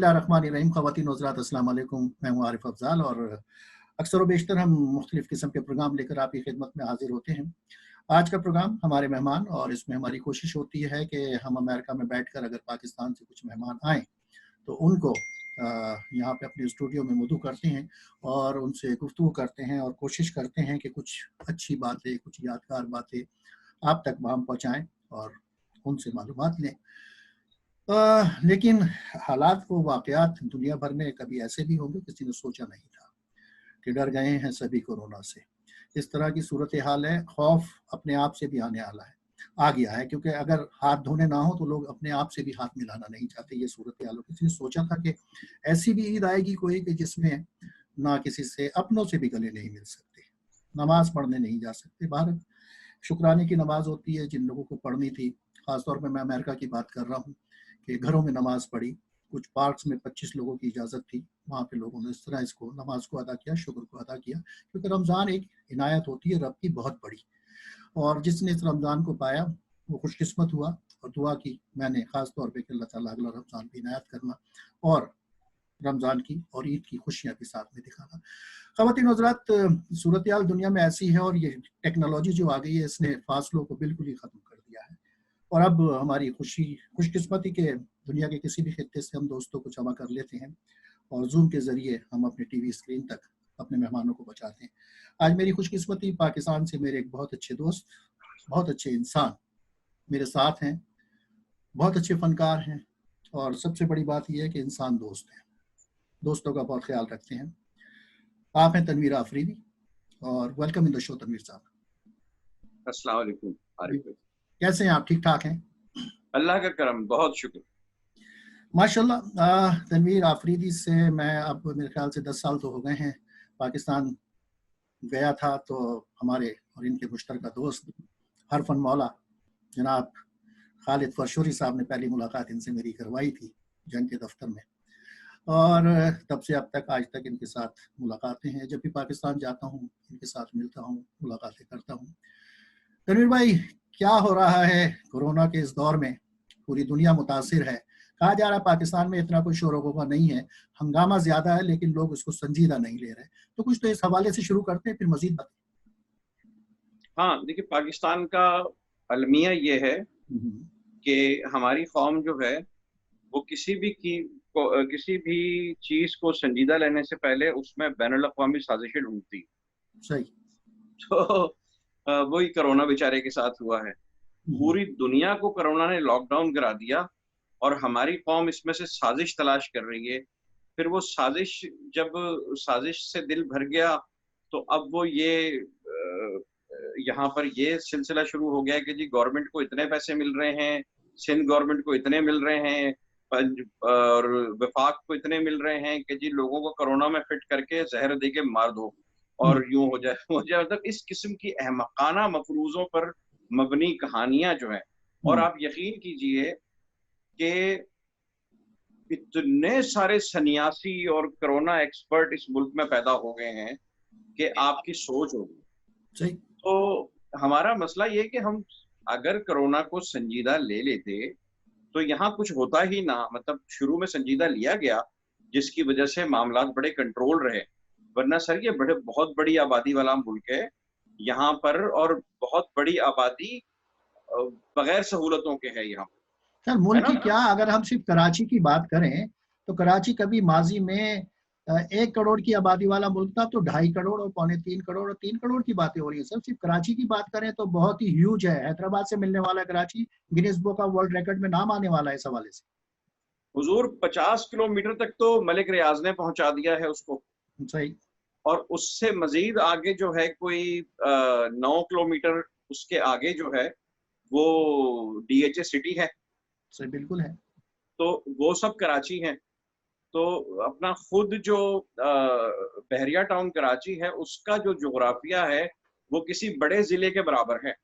बिस्मिल्लाहिर्रहमानिर्रहीम। ख़वातीन व हज़रात अस्सलाम वालेकुम। मैं हूँ आरिफ अफ़ज़ाल और अक्सर व बेशतर हम मुख्तलिफ़ किस्म के प्रोग्राम लेकर आपकी खिदमत में हाज़िर होते हैं। आज का प्रोग्राम हमारे मेहमान और इसमें हमारी कोशिश होती है कि हम अमेरिका में बैठकर अगर पाकिस्तान से कुछ मेहमान आएँ तो उनको यहाँ पे अपने स्टूडियो में मदऊ करते हैं और उनसे गुफ्तगू करते हैं और कोशिश करते हैं कि कुछ अच्छी बातें, कुछ यादगार बातें आप तक हम पहुँचाएँ और उनसे मालूमात लें। लेकिन हालात व वाक़यात दुनिया भर में कभी ऐसे भी होंगे किसी ने सोचा नहीं था कि डर गए हैं सभी कोरोना से। इस तरह की सूरत हाल है, खौफ अपने आप से भी आने वाला है, आ गया है, क्योंकि अगर हाथ धोने ना हो तो लोग अपने आप से भी हाथ मिलाना नहीं चाहते। ये सूरत हाल हो, किसी ने सोचा था कि ऐसी भी ईद आएगी कोई कि जिसमें ना किसी से अपनों से भी गले नहीं मिल सकते, नमाज़ पढ़ने नहीं जा सकते। बाहर शुक्राने की नमाज़ होती है जिन लोगों को पढ़नी थी, ख़ास तौर पे मैं अमेरिका की बात कर रहा हूँ कि घरों में नमाज़ पढ़ी। कुछ पार्क्स में 25 लोगों की इजाज़त थी, वहाँ पे लोगों ने इस तरह इसको नमाज़ को अदा किया, शुक्र को अदा किया, क्योंकि रमज़ान एक इनायत होती है रब की बहुत बड़ी, और जिसने इस रमज़ान को पाया वो खुशकिस्मत हुआ। और दुआ की मैंने ख़ास तौर पे कि अल्लाह ताला अगला रमज़ान भी इनायत करना और रमज़ान की और ईद की खुशियाँ भी साथ में दिखाना। ख़वातीन व हज़रात, सूरत हाल दुनिया में ऐसी है और ये टेक्नोलॉजी जो आ गई है इसने फ़ासलों को बिल्कुल ही ख़त्म कर दिया है। और अब हमारी खुशकिस्मती के दुनिया के किसी भी खित्ते से हम दोस्तों को जमा कर लेते हैं और ज़ूम के ज़रिए हम अपने टीवी स्क्रीन तक अपने मेहमानों को पहुँचाते हैं। आज मेरी खुशकिस्मती पाकिस्तान से मेरे एक बहुत अच्छे दोस्त, बहुत अच्छे इंसान मेरे साथ हैं, बहुत अच्छे फ़नकार हैं और सबसे बड़ी बात ये है कि इंसान दोस्त हैं, दोस्तों का बहुत ख़्याल रखते हैं। आप हैं तनवीर आफरीदी और welcome in the show Tanveer साहब। अस्सलाम वालेकुम आरिफ भाई। कैसे हैं आप? ठीक-ठाक हैं? अल्लाह का करम, बहुत शुक्र। माशाल्लाह। तनवीर आफरीदी से मैं अब मेरे ख्याल से 10 साल तो हो गए हैं पाकिस्तान गया था, तो हमारे और इनके मुश्तरका दोस्त हरफन मौला जनाब खालिद फरशोरी साहब ने पहली मुलाकात इनसे मेरी करवाई थी जंग के दफ्तर में, और तब से अब तक आज तक इनके साथ मुलाकातें हैं। जब भी पाकिस्तान जाता हूँ इनके साथ मिलता हूँ, मुलाकातें करता हूँ। तनवीर भाई, क्या हो रहा है कोरोना के इस दौर में? पूरी दुनिया मुतासिर है। कहा जा रहा है पाकिस्तान में इतना कोई शोर गुफा नहीं है, हंगामा ज्यादा है, लेकिन लोग उसको संजीदा नहीं ले रहे। तो कुछ तो इस हवाले से शुरू करते हैं, फिर मजीद बात। हाँ, देखिए, पाकिस्तान का अलमिया ये है कि हमारी कौम जो है वो किसी भी चीज को संजीदा लेने से पहले उसमें बैनुल अक़वामी साजिशें ढूंढती। सही। तो वही कोरोना बेचारे के साथ हुआ है। पूरी दुनिया को कोरोना ने लॉकडाउन करा दिया और हमारी कौम इसमें से साजिश तलाश कर रही है। फिर वो साजिश, जब साजिश से दिल भर गया तो अब वो यहाँ पर ये सिलसिला शुरू हो गया है कि जी गवर्नमेंट को इतने पैसे मिल रहे हैं, सिंध गवर्नमेंट को इतने मिल रहे हैं, और वफाक को इतने मिल रहे हैं कि जी लोगों को कोरोना में फिट करके जहर दे के मार दो और यूं हो जाए। मतलब इस किस्म की अहमकाना मफरूजों पर मबनी कहानियां जो हैं, और आप यकीन कीजिए कि इतने सारे सन्यासी और कोरोना एक्सपर्ट इस मुल्क में पैदा हो गए हैं कि आपकी सोच होगी। तो हमारा मसला ये कि हम अगर कोरोना को संजीदा ले लेते तो यहाँ कुछ होता ही ना। मतलब शुरू में संजीदा लिया गया जिसकी वजह से मामला बड़े कंट्रोल रहे, वरना सर ये बहुत बड़ी आबादी वाला मुल्क है यहाँ पर, और बहुत बड़ी आबादी बगैर सहूलतों के है यहाँ। सर मुल्क की क्या, अगर हम सिर्फ कराची की बात करें तो कराची कभी माजी में 1 करोड़ की आबादी वाला मुल्क था, तो 2.5 करोड़ और 2.25 करोड़ और 3 करोड़ की बातें हो रही है। सर सिर्फ कराची की बात करें तो बहुत ही ह्यूज है। हैदराबाद से मिलने वाला Karachi Guinness book of world record में नाम आने वाला है इस हवाले से। हुजूर 50 किलोमीटर तक तो मलिक रियाज ने पहुंचा दिया है उसको। सही। और उससे मजीद आगे जो है कोई 9 किलोमीटर उसके आगे जो है वो DHA सिटी है। सही, बिल्कुल है। तो वो सब कराची है। तो अपना खुद जो बहरिया टाउन कराची है उसका जो जोग्राफिया है वो किसी बड़े जिले के बराबर है।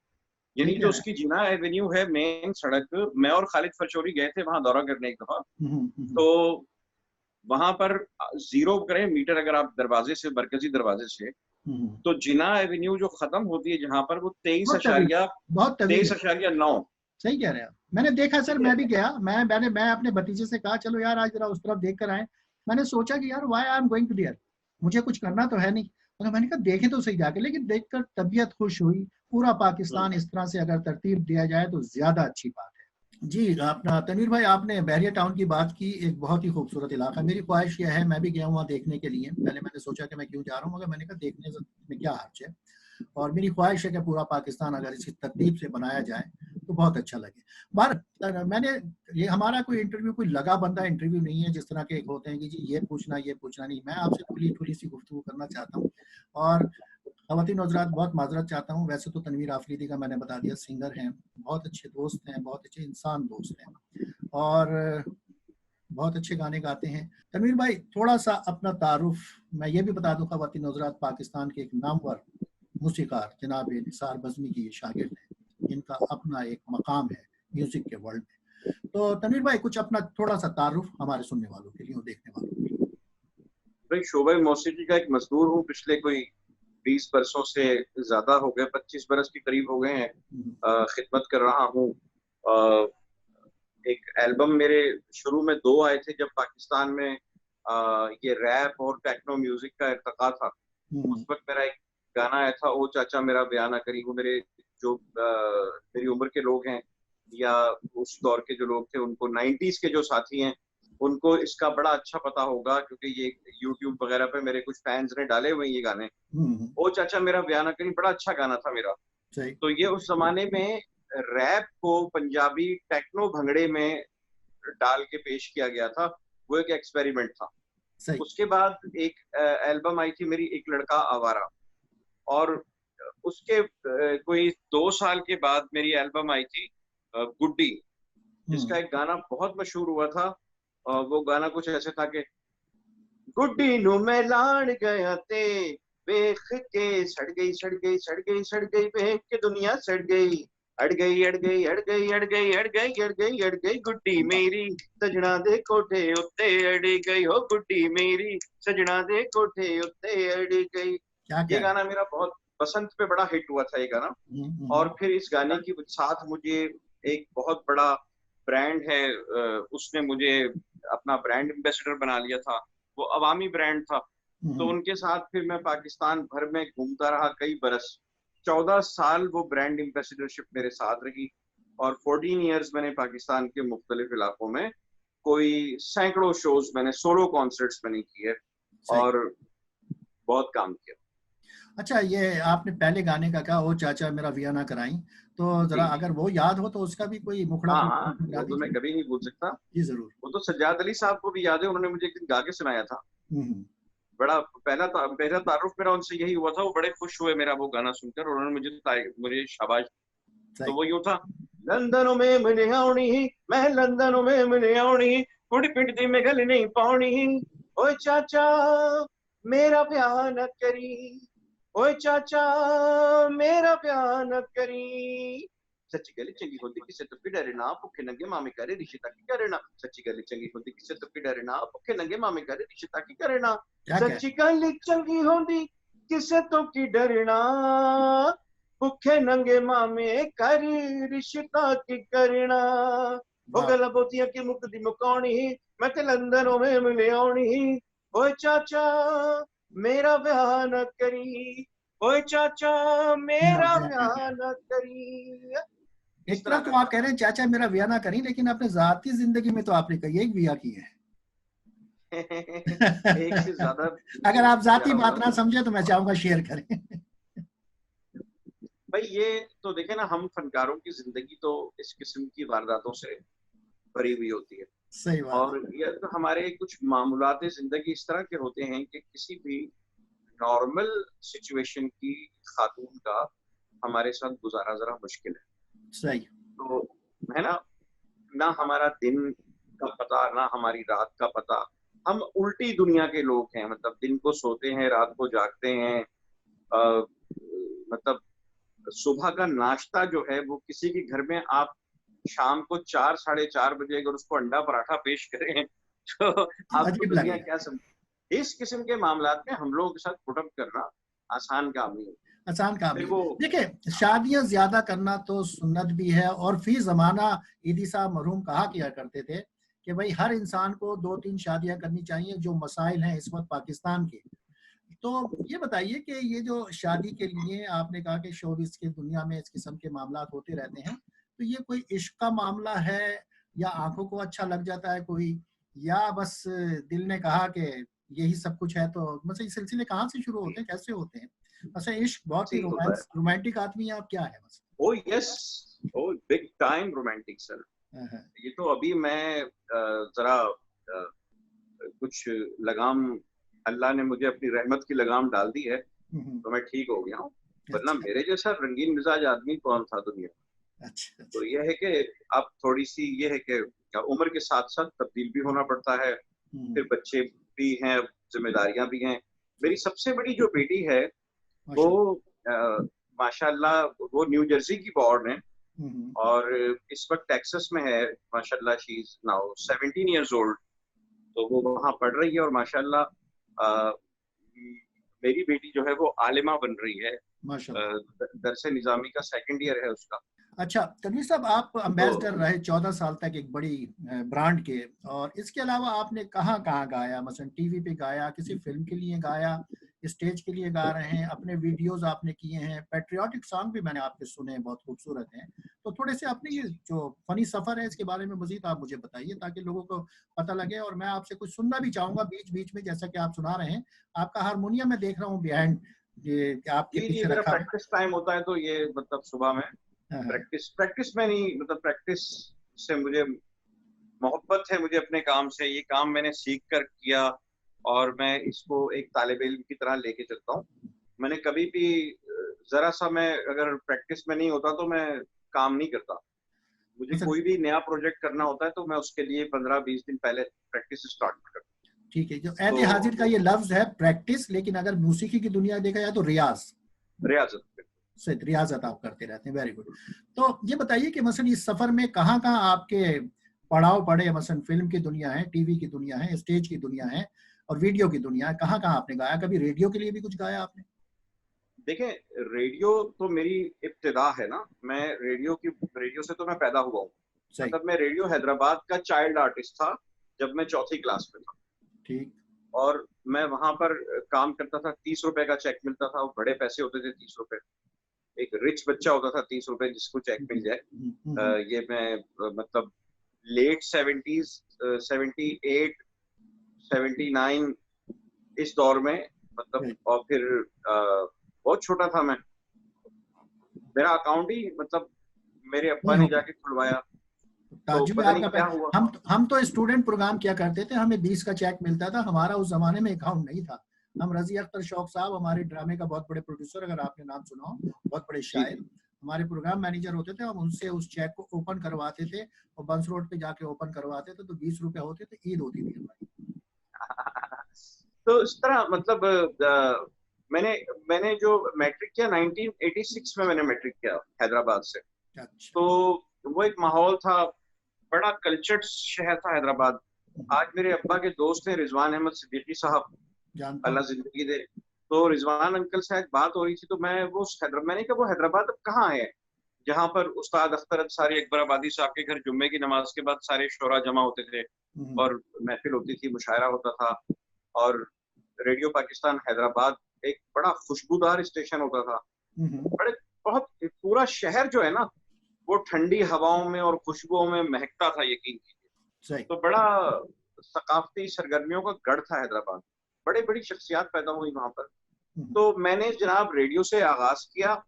यानी जो उसकी जिना एवेन्यू है, मेन सड़क, मैं और खालिद फरशोरी गए थे वहां दौरा करने एक दफा। तो वहां पर 0 करें मीटर अगर आप दरवाजे से, मरकजी दरवाजे से, तो जिना एवेन्यू जो खत्म होती है जहां पर, वो 23.9 सही कह रहे हैं आप। मैंने देखा सर, मैं भी गया, मैं अपने भतीजे से कहा चलो यार आज जरा उस तरफ देख कर आए। मैंने सोचा कि यार why I am going to there, मुझे कुछ करना तो है नहीं, तो मैंने कहा देखें तो सही जाके, लेकिन देखकर तबीयत खुश हुई। पूरा पाकिस्तान इस तरह से अगर तरतीब दिया जाए तो ज्यादा अच्छी बात है। जी अपना तनवीर भाई, आपने बहरिया टाउन की बात की, एक बहुत ही खूबसूरत इलाका। मेरी ख्वाहिश यह है, मैं भी गया हूँ वहाँ देखने के लिए। पहले मैंने सोचा कि मैं क्यों जा रहा हूँ, मगर मैंने कहा देखने में क्या हर्ज है। और मेरी ख्वाहिश है कि पूरा पाकिस्तान अगर इसी तरतीब से बनाया जाए तो बहुत अच्छा लगे। बार मैंने, ये हमारा कोई इंटरव्यू कोई लगा बंदा इंटरव्यू नहीं है जिस तरह के एक होते हैं कि जी ये पूछना नहीं। मैं आपसे थोड़ी थोड़ी सी गुफ्तगू करना चाहता हूँ। और ख़वातीन हज़रात, बहुत माजरत चाहता हूँ। वैसे तो तनवीर आफरीदी का मैंने बता दिया, सिंगर हैं, बहुत अच्छे दोस्त हैं, बहुत अच्छे इंसान दोस्त हैं, और बहुत अच्छे गाने गाते हैं। तनवीर भाई थोड़ा सा अपना तारुफ, मैं ये भी बता दूं ख़वातीन हज़रात, पाकिस्तान के एक नामवर मूसीकार जनाब निसार बज़मी की ये शागिर्द हैं, इनका अपना एक मकाम है म्यूजिक के वर्ल्ड में। तो तनवीर भाई कुछ अपना थोड़ा सा तारुफ हमारे सुनने वालों के लिए और देखने वालों के लिए। भाई शोबे मौसीकी का एक मजदूर हूँ, पिछले कोई 20 बरसों से ज्यादा हो गए, 25 बरस के करीब हो गए हैं खिदमत कर रहा हूँ। एक एल्बम मेरे शुरू में 2 आए थे जब पाकिस्तान में ये रैप और टेक्नो म्यूजिक का इर्तिका था। उस वक्त मेरा एक गाना आया था, ओ चाचा मेरा बयान ना करी। वो मेरे जो मेरी उम्र के लोग हैं या उस दौर के जो लोग थे, उनको 90s के जो साथी हैं उनको इसका बड़ा अच्छा पता होगा, क्योंकि ये YouTube वगैरह पे मेरे कुछ फैंस ने डाले हुए ये गाने। ओ चाचा मेरा बयान ना करी बड़ा अच्छा गाना था मेरा। तो ये उस जमाने में रैप को पंजाबी टेक्नो भंगड़े में डाल के पेश किया गया था, वो एक एक्सपेरिमेंट था। उसके बाद एक एल्बम आई थी मेरी, एक लड़का आवारा, और उसके कोई 2 साल के बाद मेरी एल्बम आई थी गुड्डी, जिसका एक गाना बहुत मशहूर हुआ था। वो गाना कुछ ऐसे था कि गुड्डी नू मैं लान गया ते वेख के सड़ गई सड़ गई सड़ गई सड़ गई, वेख के दुनिया सड़ गई, अड़ गई अड़ गई अड़ गई अड़ गई अड़ गई अड़ गई अड़ गई गुड्डी मेरी सजना दे कोठे उत्ते अड़ी गई, हो गुड्डी मेरी सजना दे कोठे उत्ते अड़ी गई। ये गाना मेरा बहुत बसंत पे बड़ा हिट हुआ था ये गाना। और फिर इस गाने के साथ मुझे एक बहुत बड़ा ब्रांड है, उसने मुझे अपना ब्रांड एम्बेसडर बना लिया था। वो अवामी ब्रांड था, तो उनके साथ फिर मैं पाकिस्तान भर में घूमता रहा कई बरस। 14 साल वो ब्रांड एम्बेसडरशिप मेरे साथ रही, और 14 ईयर्स मैंने पाकिस्तान के मुख्तलिफ इलाकों में कोई सैकड़ों शोज मैंने, सोलो कॉन्सर्ट्स मैंने किए और बहुत काम किया। अच्छा, ये आपने पहले गाने का कहा, ओ चाचा मेरा वियाना कराई, तो जरा अगर वो याद हो तो उसका भी कोई मुखड़ा वो तो मैं कभी नहीं भूल सकता। जी जरूर। वो तो सज्जाद अली साहब को भी याद है, उन्होंने मुझे एक दिन गा के सुनाया था। बड़ा पहला तारुफ मेरा उनसे यही हुआ था। वो बड़े खुश हुए मेरा वो गाना सुनकर, उन्होंने मुझे शाबाश। तो वो यूं था, लंदनों में मने आउनी, मैं लंदनों में मने आउनी, कुड़ी पिंड दी में गल नहीं पाउनी, ओए चाचा मेरा ब्याह न करी, ओए चाचा मेरा ब्याह न करी, सच्ची गल चंगी होती किसे तो की डरे ना, भुखे नंगे मामे करे रिश्ता की करे ना, सच्ची गल चंगी होती किसे तो की डरे ना, भुखे नंगे मामे करे रिश्ता की करे ना, सच्ची गल चंगी होती किसे तो की डरे ना, भुखे नंगे मामे करी रिश्ता की करना, ओ गल्लां बहुतियां की मुकदी मुकाउनी, मैं ते लंदनों में मिले आउनी, ओए चाचा मेरा ब्याह न करी, ओए चाचा मेरा ब्याह न करी। एक तरफ तो आप कह रहे हैं चाचा मेरा ब्याह ना करी, लेकिन अपने जाती जिंदगी में तो आपने कई एक ब्याह की है। एक से ज्यादा। अगर आप जाती बात ना समझे तो मैं चाहूंगा शेयर करें। भाई ये तो देखे ना, हम फनकारों की जिंदगी तो इस किस्म की वारदातों से भरी हुई होती है। सही बात। और ये तो हमारे कुछ मामूलात जिंदगी इस तरह के होते हैं कि किसी भी नॉर्मल सिचुएशन की खातून का हमारे साथ गुजारा जरा मुश्किल है। सही। तो है ना हमारा दिन का पता, ना हमारी रात का पता। हम उल्टी दुनिया के लोग हैं, मतलब दिन को सोते हैं, रात को जागते हैं। मतलब सुबह का नाश्ता जो है वो किसी के घर में आप शाम को 4 साढ़े 4 बजे अगर उसको अंडा पराठा पेश करें तो आपको दुनिया क्या समझ। इस किस्म के मामलात में हम लोगों के साथ पुटअप करना आसान काम नहीं है। आसान काम नहीं। देखिए, शादियां ज्यादा करना तो सुन्नत भी है, और फी जमाना ईदी साहब मरहूम कहा किया करते थे कि भाई हर इंसान को 2-3 शादियां करनी चाहिए, जो मसाइल हैं इस वक्त पाकिस्तान के। तो ये बताइए कि ये जो शादी के लिए आपने कहा कि शोबिस की दुनिया में इस किस्म के मामला होते रहते हैं, तो ये कोई इश्क का मामला है, या आंखों को अच्छा लग जाता है कोई, या बस दिल ने कहा कि यही सब कुछ है? तो मतलब ये सिलसिले कहाँ से शुरू होते हैं, कैसे होते हैं? अच्छा, इश्क बहुत ही रोमांटिक आदमी है आप, क्या है बस? ओ यस, ओ बिग टाइम रोमांटिक सर। ये तो अभी मैं जरा कुछ लगाम, अल्लाह ने मुझे अपनी रहमत की लगाम डाल दी है, तो मैं ठीक हो गया हूँ। वरना मेरे जैसा रंगीन मिजाज आदमी कौन था दुनिया में। अच्छा। तो ये है कि अब थोड़ी सी ये है कि उम्र के साथ साथ तब्दील भी होना पड़ता है, फिर बच्चे भी हैं, जिम्मेदारियां भी हैं। मेरी सबसे बड़ी जो बेटी है वो माशाल्लाह वो न्यू जर्सी की बॉर्न है, और इस वक्त टेक्सास में है। माशाल्लाह she is now 17 years old, तो वो वहाँ पढ़ रही है, और माशाल्लाह मेरी बेटी जो है वो आलिमा बन रही है, दरसे निजामी का 2nd ईयर है उसका। अच्छा तनवीर साहब, आप एम्बेसडर रहे 14 साल तक एक बड़ी ब्रांड के, और इसके अलावा आपने कहाँ कहाँ गाया? मसलन टीवी पे गाया, किसी फिल्म के लिए गाया, स्टेज के लिए गा रहे हैं, अपने वीडियोस आपने किए हैं, पैट्रियोटिक सॉन्ग भी मैंने आपके सुने हैं, बहुत खूबसूरत हैं। तो थोड़े से अपने ये जो फनी सफर है इसके बारे में मजीद आप मुझे बताइए, ताकि लोगों को पता लगे। और मैं आपसे कुछ सुनना भी चाहूंगा बीच बीच में, जैसा कि आप सुना रहे हैं। आपका हारमोनियम मैं देख रहा हूँ बिहाइंड, ये आपके पीछे रखा। प्रैक्टिस टाइम होता है, तो ये मतलब सुबह में प्रैक्टिस में नहीं, मतलब प्रैक्टिस से मुझे मोहब्बत है, मुझे अपने काम से। ये काम मैंने सीख कर किया, और मैं इसको एक तालिब इल्म की तरह लेके चलता हूँ। मैंने कभी भी जरा सा, मैं अगर प्रैक्टिस में नहीं होता तो मैं काम नहीं करता। मुझे कोई भी नया प्रोजेक्ट करना होता है तो मैं उसके लिए 15-20 दिन पहले प्रैक्टिस स्टार्ट करता हूँ। ठीक है, जो ऐद हाजिर का ये लफ्ज है प्रैक्टिस, लेकिन अगर मौसीकी की दुनिया देखा जाए तो रियाजत आप करते रहते हैं। Very good. तो ये बताइए कि मसलन इस सफर में कहाँ कहाँ आपके पड़ाव पड़े? मसलन फिल्म की दुनिया है, टीवी की दुनिया है, स्टेज की दुनिया है, और वीडियो की दुनिया है, कहाँ कहाँ आपने गाया? कभी रेडियो के लिए भी कुछ गाया आपने? देखें, रेडियो तो मेरी इब्तिदा है ना, मैं रेडियो से तो मैं पैदा हुआ हूँ। मतलब मैं रेडियो हैदराबाद का चाइल्ड आर्टिस्ट था जब मैं 4th क्लास में था। ठीक। और मैं वहां पर काम करता था, 30 रुपए का चेक मिलता था, वो बड़े पैसे होते थे 30 रुपए। एक रिच बच्चा होता था 30 रुपए जिसको चेक मिल जाए। ये मैं मतलब लेट 70s, 78, 79 इस दौर में, मतलब। और फिर बहुत छोटा था मैं, मेरा अकाउंट ही मतलब मेरे अब्बा ने जाके खुलवाया। तो पता नहीं क्या हुआ। हम तो स्टूडेंट प्रोग्राम किया करते थे, हमें 20 का चेक मिलता था। हमारा उस जमाने में अकाउंट नहीं था। हम रजी अख्तर शौक साहब, हमारे ड्रामे का बहुत बड़े प्रोड्यूसर, अगर आपने नाम सुना हो, बहुत बड़े शायर, हमारे प्रोग्राम मैनेजर होते थे। हम उनसे उस चेक को ओपन करवाते थे, और बंस रोड पे जाके ओपन करवाते थे, तो 20 रुपए होते थे, ईद होती थी हमारी। तो इस तरह मतलब मैंने जो मैट्रिक किया 1986 में, मैंने मैट्रिक किया हैदराबाद से। तो वो एक माहौल था, बड़ा कल्चर्ड शहर था हैदराबाद। आज मेरे अब्बा के दोस्त हैं रिजवान अहमद सिद्दीकी साहब, अल्लाह जिंदगी दे। तो रिजवान अंकल से आज बात हो रही थी, तो मैंने कहा वो हैदराबाद अब कहाँ है, जहाँ पर उस्ताद अख्तर अंसारी अकबराबादी साहब के घर जुम्मे की नमाज के बाद सारे शोरा जमा होते थे, और महफिल होती थी, मुशायरा होता था। और रेडियो पाकिस्तान हैदराबाद एक बड़ा खुशबूदार स्टेशन होता था। बहुत पूरा शहर जो है ना, वो ठंडी हवाओं में और खुशबुओं में महकता था, यकीन कीजिए। तो बड़ा सकाफती सरगर्मियों का गढ़ था हैदराबाद। बड़े बड़ी शख्सियात पैदा हुई वहां पर। तो मैंने जनाब रेडियो से आगाज किया,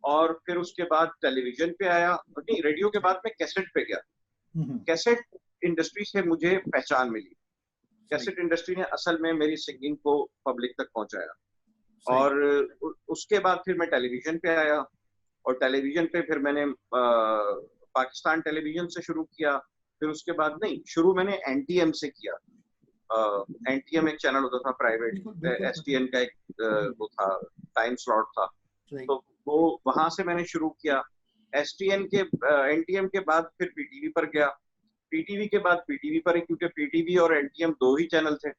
और फिर उसके बाद टेलीविजन पे आया। नहीं, रेडियो के बाद मैं कैसेट पे गया। कैसेट इंडस्ट्री से मुझे पहचान मिली। कैसेट इंडस्ट्री ने असल में मेरी सिंगिंग को पब्लिक तक पहुंचाया। और उसके बाद फिर मैं टेलीविजन पे आया, और टेलीविजन पे फिर मैंने पाकिस्तान टेलीविजन से शुरू किया। फिर उसके बाद, नहीं, शुरू मैंने NTM से किया। NTM एक चैनल होता था प्राइवेट, STN का एक वो था, टाइम स्लॉट था। तो वो वहां से मैंने शुरू किया। NTM के बाद फिर PTV पर गया। PTV के बाद PTV पर, क्योंकि PTV और NTM 2 ही चैनल थे।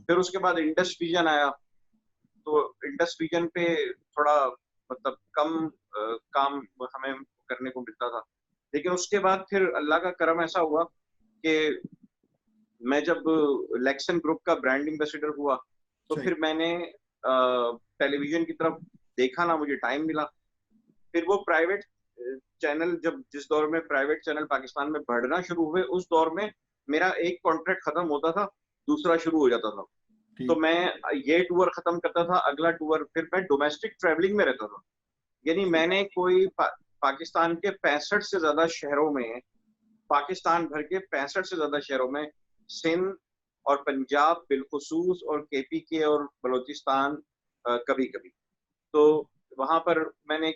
फिर उसके बाद इंडस विजन आया। तो इंडस विजन पे थोड़ा मतलब कम काम हमें करने को मिलता था। लेकिन उसके बाद फिर अल्लाह का करम ऐसा हुआ कि मैं जब लेक्सन ग्रुप का ब्रांड एम्बेसडर हुआ तो फिर मैंने टेलीविजन की तरफ देखा ना, मुझे टाइम मिला। फिर वो प्राइवेट चैनल, जब जिस दौर में प्राइवेट चैनल पाकिस्तान में बढ़ना शुरू हुए, उस दौर में मेरा एक कॉन्ट्रैक्ट खत्म होता था, दूसरा शुरू हो जाता था। तो मैं ये टूर खत्म करता था, अगला टूर, फिर मैं डोमेस्टिक ट्रैवलिंग में रहता था। यानी मैंने कोई पाकिस्तान के 65 से ज्यादा शहरों में, पाकिस्तान भर के 65 से ज्यादा शहरों में, सिंध और पंजाब बिलखुसूस और केपी के और बलोचिस्तान कभी कभी, तो वहां पर मैंने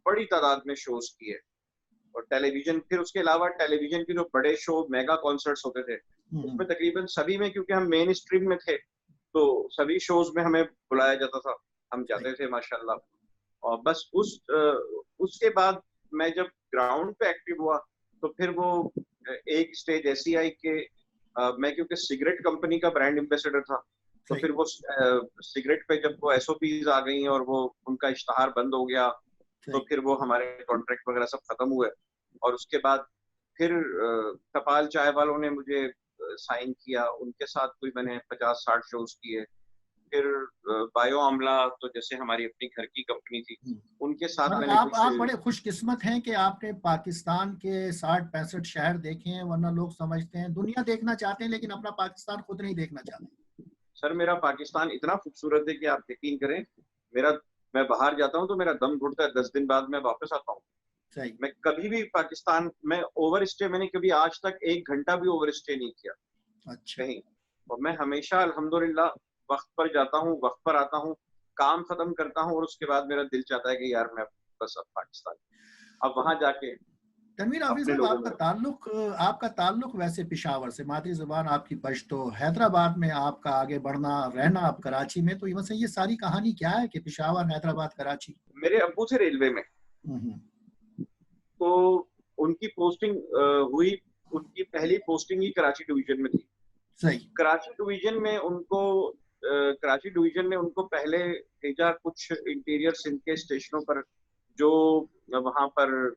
बड़ी तादाद में शोज किए। और टेलीविजन, फिर उसके अलावा टेलीविजन के जो बड़े शो, मेगा कॉन्सर्ट्स होते थे, उसमें तकरीबन सभी में, क्योंकि हम मेन स्ट्रीम में थे, तो सभी शोज में हमें बुलाया जाता था, हम जाते थे माशाल्लाह। और बस उसके बाद मैं जब ग्राउंड पे एक्टिव हुआ तो फिर वो एक स्टेज ऐसी आई कि मैं, क्योंकि सिगरेट कंपनी का ब्रांड एम्बेसडर था, तो फिर वो सिगरेट पे जब वो एसओपीज आ गई और वो उनका इश्तहार बंद हो गया, तो फिर वो हमारे कॉन्ट्रैक्ट वगैरह सब खत्म हुए। और उसके बाद फिर टपाल चाय वालों ने मुझे साइन किया, उनके साथ कोई मैंने 50-60 शोज किए। फिर बायो आमला, तो जैसे हमारी अपनी घर की कंपनी थी, उनके साथ मैंने आप बड़े खुशकिस्मत हैं कि आपने पाकिस्तान के 60-65 शहर देखे हैं, वरना लोग समझते हैं दुनिया देखना चाहते हैं लेकिन अपना पाकिस्तान खुद नहीं देखना चाहते। सर मेरा पाकिस्तान इतना खूबसूरत है कि आप यकीन करें, मैं बाहर जाता हूँ तो मेरा दम घुटता है, 10 दिन बाद मैं वापस आता हूँ। मैं कभी भी पाकिस्तान में ओवर स्टे, मैंने कभी आज तक 1 घंटा भी ओवर स्टे नहीं किया कहीं। और मैं हमेशा अल्हम्दुलिल्लाह वक्त पर जाता हूँ, वक्त पर आता हूँ, काम खत्म करता हूँ, और उसके बाद मेरा दिल चाहता है कि यार मैं बस अब पाकिस्तान, अब वहां जाके। तनवीर हाफिज साहब, आपका ताल्लुक वैसे पेशावर से, मादरी जुबान आपकी पश्तो, हैदराबाद में आपका आगे बढ़ना, रहना आप कराची में, तो वैसे ये सारी कहानी क्या है कि पेशावर, हैदराबाद, कराची? मेरे अब्बू थे रेलवे में, तो उनकी पोस्टिंग हुई, उनकी पहली पोस्टिंग ही कराची डिवीजन में थी। सही। कराची डिवीजन ने उनको पहले भेजा कुछ इंटीरियर सिंध के स्टेशनों पर, जो वहां पर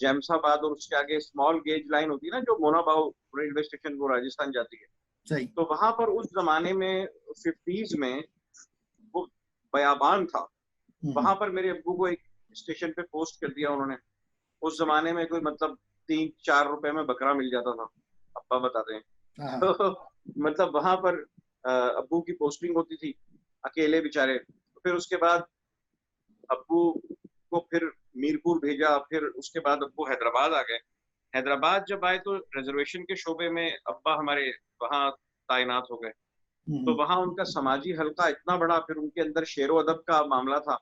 जैमसाबाद और उसके आगे स्मॉल गेज लाइन होती है ना, जो मोनाबाव रेलवे स्टेशन, वो राजस्थान जाती है। सही। तो वहां पर उस जमाने में 50s में वो बयाबान था, वहां पर मेरे अब्बू को एक स्टेशन पे पोस्ट कर दिया उन्होंने। उस जमाने में कोई मतलब 3-4 रुपए में बकरा मिल जाता था, अब्बा बताते हैं। तो मतलब वहां पर अब्बू की पोस्टिंग होती थी, अकेले बेचारे। फिर उसके बाद अब्बू को फिर मीरपुर भेजा, फिर उसके बाद अब्बू हैदराबाद आ गए। हैदराबाद जब आए तो रिजर्वेशन के शोबे में अब्बा हमारे वहाँ तैनात हो गए। तो वहाँ उनका समाजी हल्का इतना बड़ा, फिर उनके अंदर शेरो अदब का मामला था,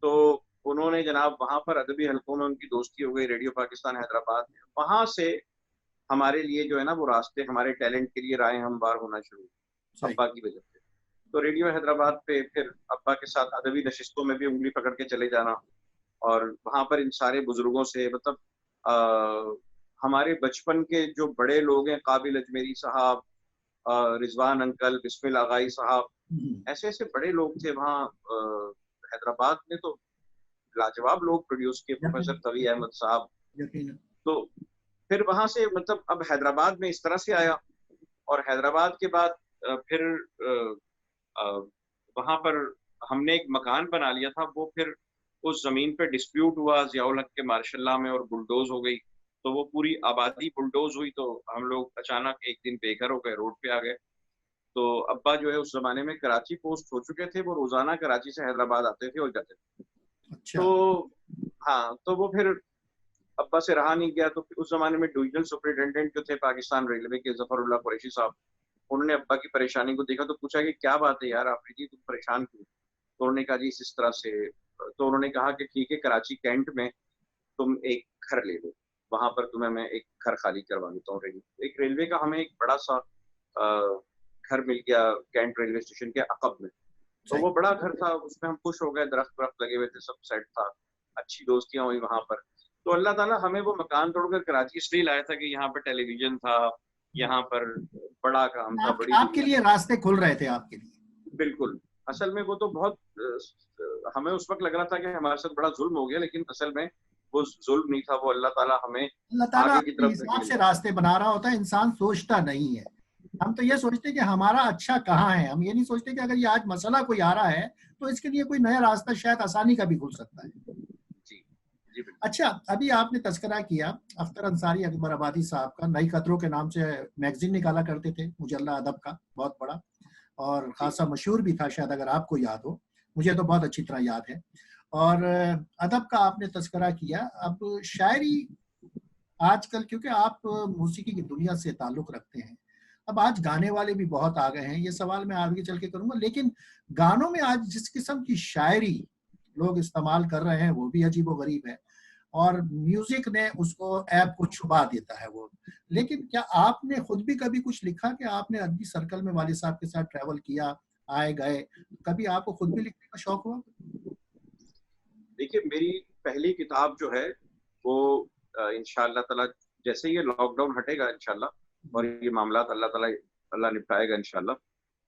तो उन्होंने जनाब वहाँ पर अदबी हल्कों में उनकी दोस्ती हो गई, रेडियो पाकिस्तान हैदराबाद में। वहाँ से हमारे लिए जो है ना वो रास्ते, हमारे टैलेंट के लिए राहें हमवार होना शुरू अब्बा की वजह से। तो रेडियो हैदराबाद पे फिर अब्बा के साथ अदबी नशिस्तों में भी उंगली पकड़ के चले जाना, और वहाँ पर इन सारे बुजुर्गों से, मतलब हमारे बचपन के जो बड़े लोग हैं, काबिल अजमेरी साहब, रिजवान अंकल, बिस्मिल आगाई साहब, ऐसे ऐसे बड़े लोग थे वहाँ हैदराबाद में। तो लाजवाब लोग प्रोड्यूस किए, प्रोफेसर तवी अहमद साहब। तो फिर वहां से मतलब अब हैदराबाद में इस तरह से आया, और हैदराबाद के बाद फिर वहां पर हमने एक मकान बना लिया था। वो फिर उस जमीन पे डिस्प्यूट हुआ जियाउल हक के मार्शल्ला में, और बुलडोज हो गई, तो वो पूरी आबादी बुलडोज हुई। तो हम लोग अचानक एक दिन बेघर हो गए, रोड पे आ गए। तो अब्बा जो है उस जमाने में कराची पोस्ट हो चुके थे, वो रोजाना कराची से हैदराबाद आते थे और जाते थे। अच्छा। तो हाँ, तो वो फिर अब्बा से रहा नहीं गया। तो उस जमाने में डिविजनल सुपरिटेंडेंट जो थे पाकिस्तान रेलवे के, जफरुल्लाह कुरैशी साहब, उन्होंने अब्बा की परेशानी को देखा, तो पूछा कि क्या बात है यार आफरीदी, तुम परेशान क्यों? तो उन्होंने कहा जी इस तरह से। तो उन्होंने कहा कि ठीक है, कराची कैंट में तुम एक घर ले लो, वहां पर तुम्हें मैं एक घर खाली करवा देता हूँ। एक रेलवे का हमें एक बड़ा सा घर मिल गया कैंट रेलवे स्टेशन के अकब में। तो वो बड़ा घर था, उसमें हम खुश हो गए, दरख्त वरख्त लगे हुए थे, सब सेट था, अच्छी दोस्तियां हुई वहां पर। तो अल्लाह ताला हमें वो मकान तोड़कर कराची इसलिए लाया था कि यहाँ पर टेलीविजन था, यहाँ पर बड़ा काम था, बड़ी आपके लिए रास्ते खुल रहे थे आपके लिए। बिल्कुल। असल में वो तो बहुत हमें उस वक्त लग रहा था कि हमारे साथ बड़ा जुल्म हो गया, लेकिन असल में वो जुल्म नहीं था, वो अल्लाह ताला हमें आगे की तरफ हिसाब से रास्ते बना रहा होता है। इंसान सोचता नहीं है। हम तो ये सोचते हैं कि हमारा अच्छा कहाँ है, हम ये नहीं सोचते कि अगर ये आज मसला कोई आ रहा है तो इसके लिए कोई नया रास्ता शायद आसानी का भी खुल सकता है। जी जी। अच्छा, अभी आपने तस्करा किया अख्तर अंसारी अकबर आबादी साहब का, नई कदरों के नाम से मैगजीन निकाला करते थे, मुजल्ला अदब का बहुत बड़ा और खासा मशहूर भी था, शायद अगर आपको याद हो, मुझे तो बहुत अच्छी तरह याद है। और अदब का आपने तस्करा किया। अब शायरी आजकल, क्योंकि आप मौसीकी की दुनिया से ताल्लुक़ रखते हैं, अब आज गाने वाले भी बहुत आ गए हैं, ये सवाल मैं आगे चल के करूँगा, लेकिन गानों में आज जिस किस्म की शायरी लोग इस्तेमाल कर रहे हैं वो भी अजीब-ओ-गरीब है और म्यूज़िक ने उसको ऐप को छुपा देता है वो। लेकिन क्या आपने खुद भी कभी कुछ लिखा कि आपने अदबी सर्कल में वालिद साहब के साथ ट्रैवल किया, आए गए, कभी आपको खुद भी लिखने का शौक हुआ? देखिए, मेरी पहली किताब जो है वो इंशाअल्लाह ताला जैसे ये लॉकडाउन हटेगा इंशाअल्लाह और ये मामलात अल्लाह निपटाएगा इंशाअल्लाह,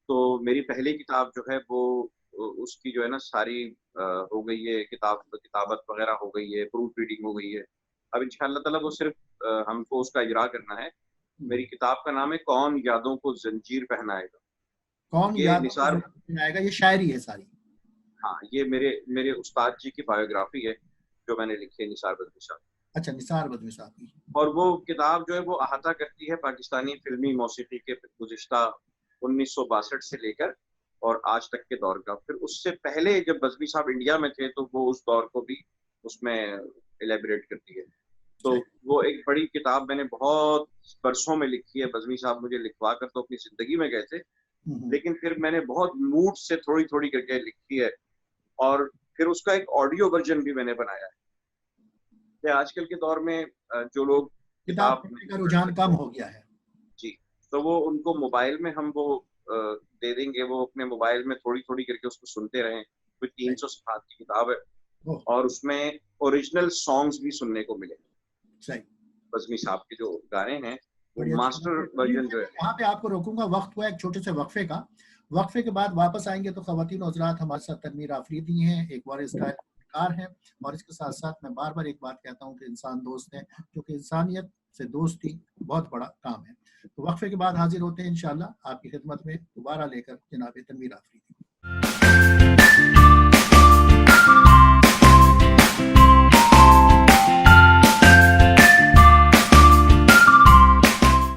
तो मेरी पहली किताब जो है वो उसकी जो है ना सारी हो गई है, किताबत वगैरह हो गई है, प्रूफ रीडिंग हो गई है। अब इंशाअल्लाह ताला वो सिर्फ हमको उसका इजरा करना है। मेरी किताब का नाम है कौन यादों को जंजीर पहनाएगा। कौन ये यादों को निसार जंजीर पहनाएगा, ये शायरी है सारी? हाँ, ये मेरे मेरे उस्ताद जी की बायोग्राफी है जो मैंने लिखी है, निसार बद्री साहब। अच्छा, निसार बद्री साहब की। और वो किताब जो है वो अहाता करती है पाकिस्तानी फिल्मी मौसीकी के गुज़िश्ता 1962 से लेकर और आज तक के दौर का। फिर उससे पहले जब बज़मी साहब इंडिया में थे तो वो उस दौर को भी उसमें इलैबोरेट करती है। तो वो एक बड़ी किताब मैंने बहुत बरसों में लिखी है। बज़मी साहब मुझे लिखवा कर तो अपनी ज़िंदगी में गए थे, लेकिन फिर मैंने बहुत मूड से थोड़ी-थोड़ी करके लिखी है और फिर उसका एक ऑडियो वर्ज़न भी मैंने बनाया है। कि आजकल के दौर में जो लोग किताब किताब पढ़ने नहीं का पढ़ रुझान कम सकते, हो गया है। जी, तो वो उनको मोबाइल में हम वो दे देंगे, वो अपने मोबाइल में थोड़ी-थोड़ी करके उसको सुनते रहें। कोई 300 सफ़हात की किताब है ओह! और उसमें ओरिजिनल सॉन्ग्स भी सुनने को मिलेंगे। सही। बज़मी साहब के जो गाने हैं, वो बड़ी अच्छी बात मास्टर है। चलिए, वर्ज़न जो मैं है। यहाँ पे आपको रोकूँगा, वक़्त हुआ एक छोटे से वक़्फ़े का। वक़्फ़े के बाद वापस आएँगे तो ख़वातीन और हज़रात, हमारे साथ तनवीर आफ़रीदी हैं, एक और स्टाइलकार हैं और इसके साथ-साथ मैं बार-बार एक बात कहता हूँ कि इंसान दोस्त है, क्योंकि इंसानियत से दोस्ती बहुत बड़ा काम है। तो वक़्फ़े के बाद हाज़िर होते हैं इंशाअल्लाह आपकी खिदमत में दोबारा लेकर जनाब तनवीर आफ़रीदी।